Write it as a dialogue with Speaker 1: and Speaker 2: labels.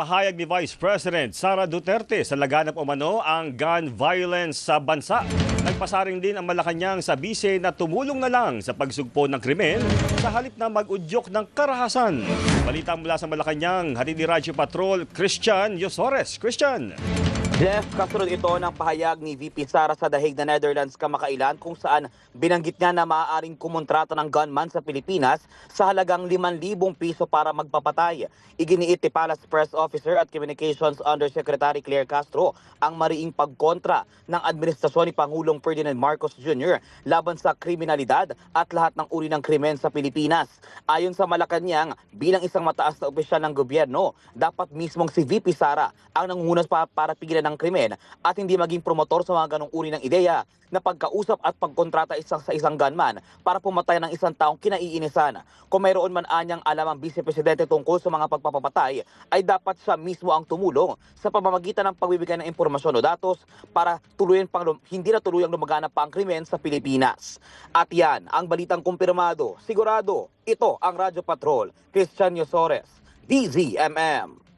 Speaker 1: pahayag ni Vice President Sara Duterte sa laganap umano ang gun violence sa bansa. Nagpasaring din ang Malacanang sa bise na tumulong na lang sa pagsugpo ng krimen sa halip na mag-udyok ng karahasan. Balita mula sa Malacanang, hatid ni Radyo Patrol Christian Yosores. Christian!
Speaker 2: Jeff, kasunod ito ng pahayag ni VP Sara sa The Hague na Netherlands kamakailan kung saan binanggit niya na maaaring kumontrata ng gunman sa Pilipinas sa halagang 5,000 piso para magpapatay. Iginiit ni Palace Press Officer at Communications Undersecretary Claire Castro ang mariing pagkontra ng administrasyon ni Pangulong Ferdinand Marcos Jr. laban sa kriminalidad at lahat ng uri ng krimen sa Pilipinas. Ayon sa Malacanang, bilang isang mataas na opisyal ng gobyerno, dapat mismong si VP Sara ang nangungunas para pigilan ng krimen at hindi maging promotor sa mga ganong uri ng ideya na pagkausap at pagkontrata sa isang gunman para pumatay ng isang taong kinaiinisan. Kung mayroon man anyang alam ang Vice Presidente tungkol sa mga pagpapatay, ay dapat siya mismo ang tumulong sa pamamagitan ng pagbibigay ng impormasyon o datos para hindi na tuluyang lumaganap pa ang krimen sa Pilipinas. At yan, ang balitang kumpirmado. Sigurado, ito ang Radyo Patrol. Christian Yosores, DZMM.